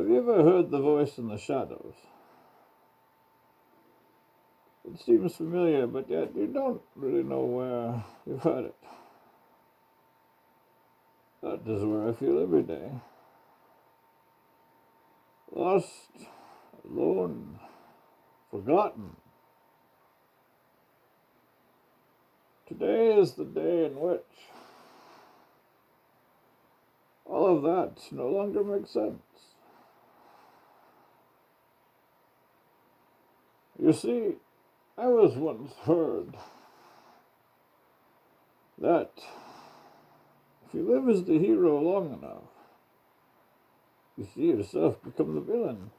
Have you ever heard the voice in the shadows? It seems familiar, but yet you don't really know where you've heard it. That is where I feel every day. Lost, alone, forgotten. Today is the day in which all of that no longer makes sense. You see, I was once heard that if you live as the hero long enough, you see yourself become the villain.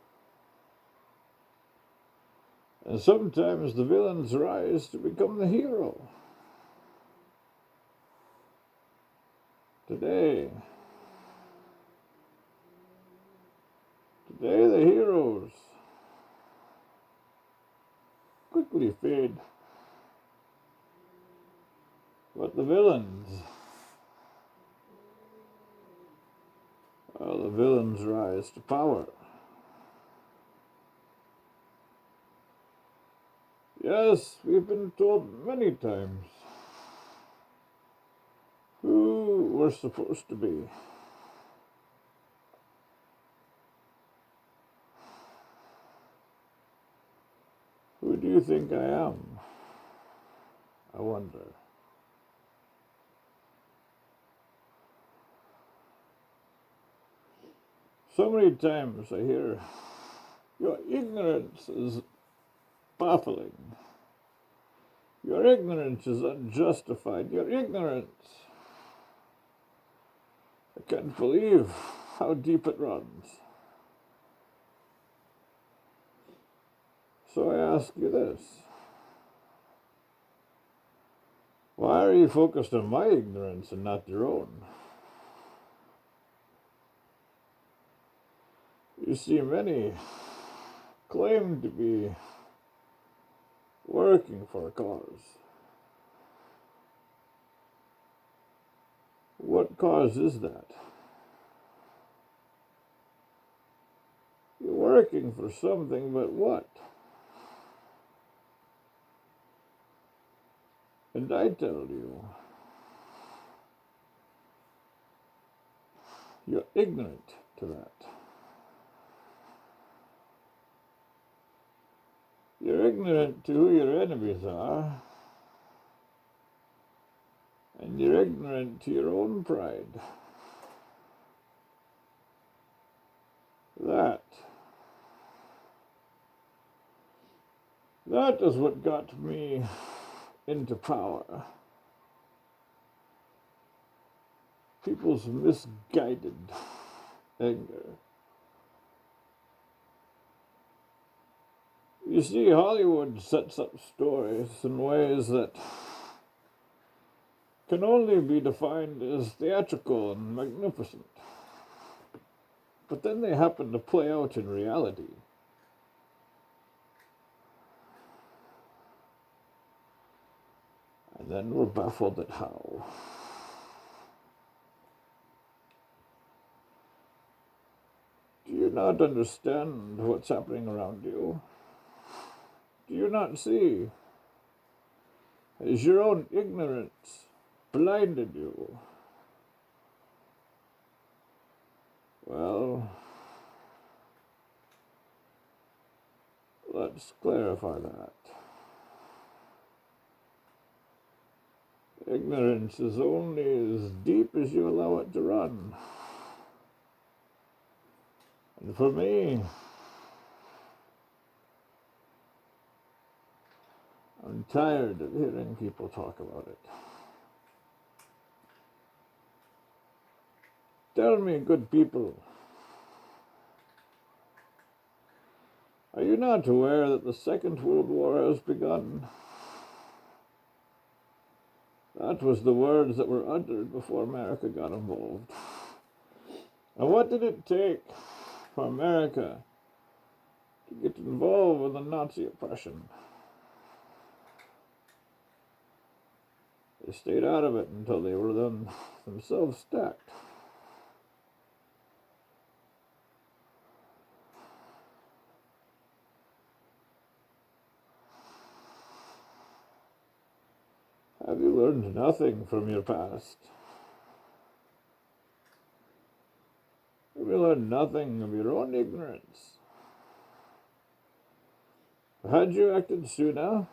And sometimes the villains rise to become the hero. Today the heroes quickly fade, but the villains rise to power. Yes, we've been told many times who we're supposed to be. Who do you think I am? I wonder. So many times I hear, your ignorance is baffling. Your ignorance is unjustified. Your ignorance. I can't believe how deep it runs. So I ask you this. Why are you focused on my ignorance and not your own? You see, many claim to be working for a cause. What cause is that? You're working for something, but what? And I tell you, you're ignorant to that. You're ignorant to who your enemies are, and you're ignorant to your own pride. That is what got me into power. People's misguided anger. You see, Hollywood sets up stories in ways that can only be defined as theatrical and magnificent. But then they happen to play out in reality. And then we're baffled at how. Do you not understand what's happening around you? Do you not see? Has your own ignorance blinded you? Well, let's clarify that. Ignorance is only as deep as you allow it to run. And for me, I'm tired of hearing people talk about it. Tell me, good people, are you not aware that the Second World War has begun? That was the words that were uttered before America got involved. And what did it take for America to get involved with the Nazi oppression? They stayed out of it until they were themselves stacked. learned nothing from your past. Have you learned nothing of your own ignorance? Had you acted sooner,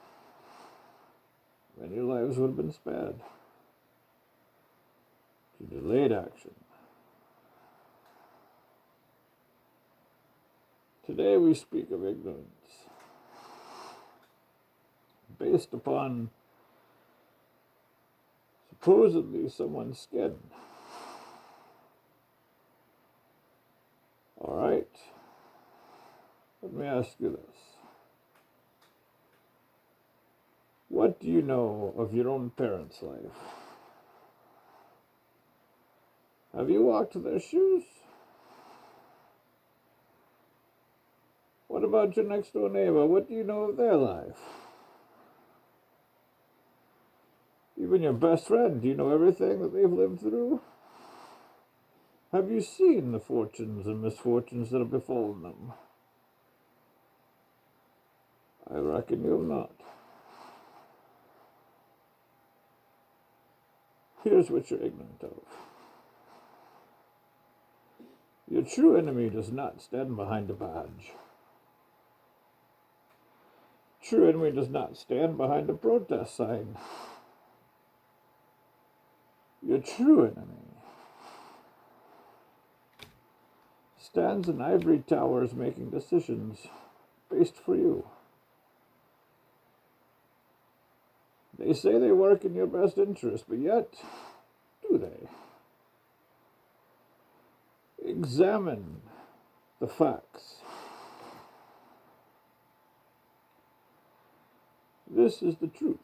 many lives would have been spared. You delayed action. Today we speak of ignorance based upon supposedly someone's skin. All right, let me ask you this. What do you know of your own parents' life? Have you walked their shoes? What about your next door neighbor? What do you know of their life? Even your best friend, do you know everything that they've lived through? Have you seen the fortunes and misfortunes that have befallen them? I reckon you have not. Here's what you're ignorant of. Your true enemy does not stand behind a badge. True enemy does not stand behind a protest sign. Your true enemy stands in ivory towers making decisions based for you. They say they work in your best interest, but yet, do they? Examine the facts. This is the truth.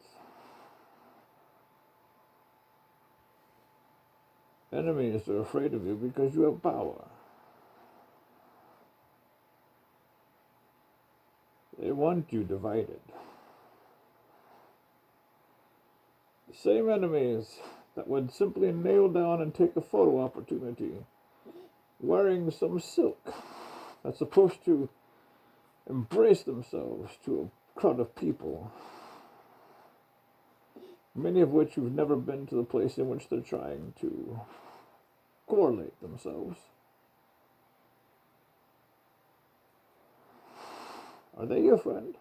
Enemies are afraid of you because you have power. They want you divided. The same enemies that would simply nail down and take a photo opportunity wearing some silk that's supposed to embrace themselves to a crowd of people, many of which who've never been to the place in which they're trying to correlate themselves. Are they your friend?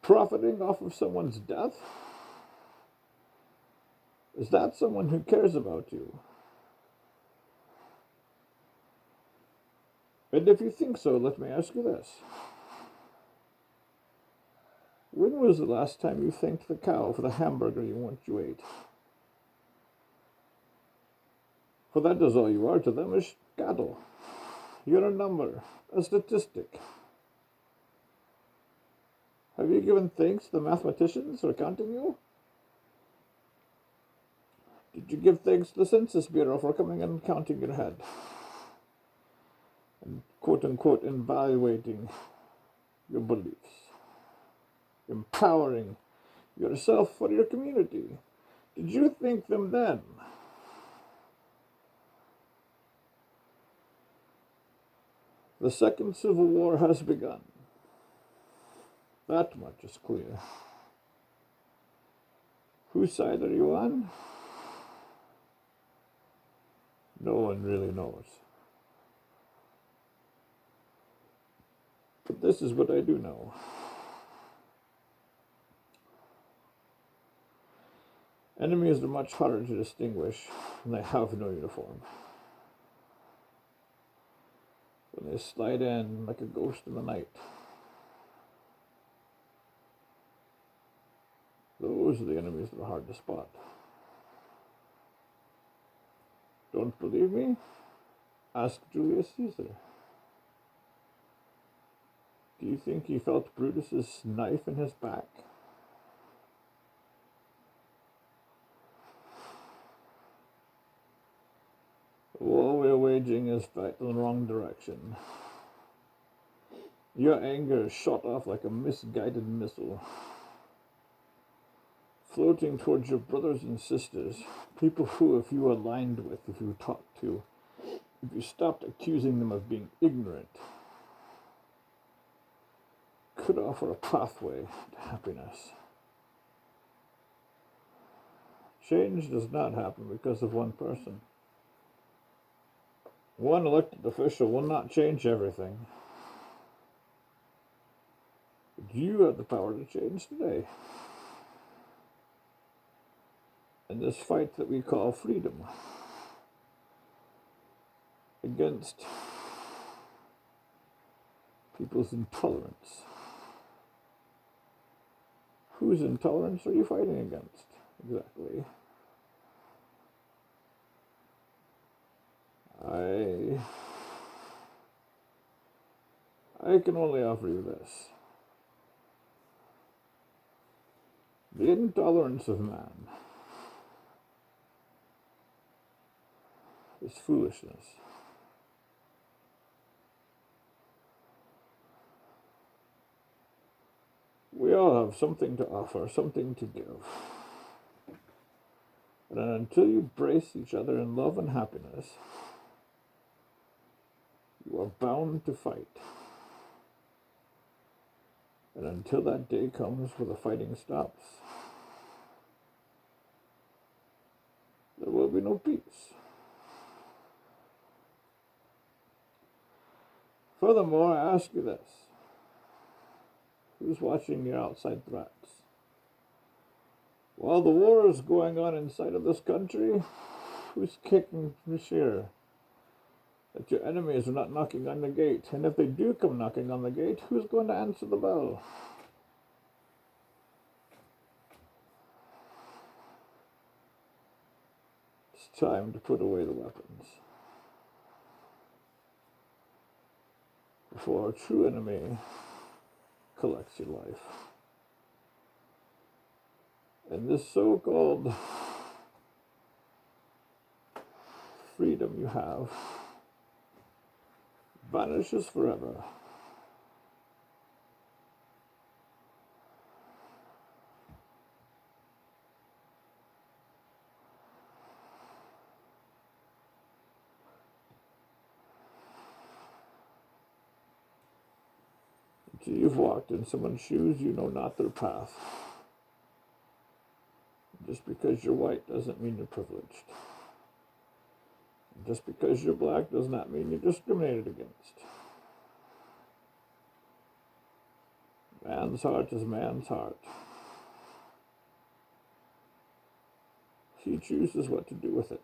Profiting off of someone's death? Is that someone who cares about you? And if you think so, let me ask you this. When was the last time you thanked the cow for the hamburger you ate? For that is all you are to them, is cattle. You're a number, a statistic. Have you given thanks to the mathematicians for counting you? Did you give thanks to the Census Bureau for coming and counting your head? And quote-unquote evaluating your beliefs. Empowering yourself for your community. Did you thank them then? The Second Civil War has begun. That much is clear. Whose side are you on? No one really knows. But this is what I do know. Enemies are much harder to distinguish when they have no uniform. When they slide in like a ghost in the night. Those are the enemies that are hard to spot. Don't believe me? Ask Julius Caesar. Do you think he felt Brutus's knife in his back? The war we're waging is fight in the wrong direction. Your anger is shot off like a misguided missile, floating towards your brothers and sisters, people who, if you aligned with, if you talked to, if you stopped accusing them of being ignorant, could offer a pathway to happiness. Change does not happen because of one person. One elected official will not change everything. But you have the power to change today. In this fight that we call freedom against people's intolerance. Whose intolerance are you fighting against, exactly? I can only offer you this. The intolerance of man is foolishness. We all have something to offer, something to give. And until you brace each other in love and happiness, you are bound to fight. And until that day comes where the fighting stops, there will be no peace. Furthermore, I ask you this. Who's watching your outside threats? While the war is going on inside of this country, who's kicking the shear that your enemies are not knocking on the gate? And if they do come knocking on the gate, who's going to answer the bell? It's time to put away the weapons before a true enemy collects your life. And this so-called freedom you have vanishes forever. Until you've walked in someone's shoes, you know not their path. Just because you're white doesn't mean you're privileged. Just because you're black does not mean you're discriminated against. Man's heart is man's heart. He chooses what to do with it.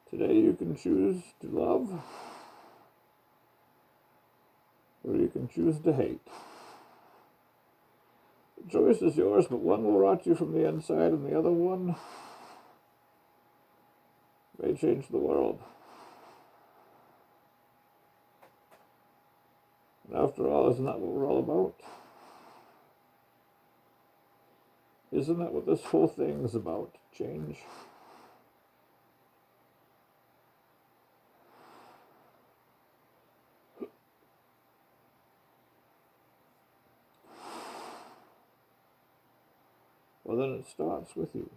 Today you can choose to love, or you can choose to hate. The choice is yours, but one will rot you from the inside, and the other one may change the world. And after all, isn't that what we're all about? Isn't that what this whole thing is about? Change. Well, then it starts with you.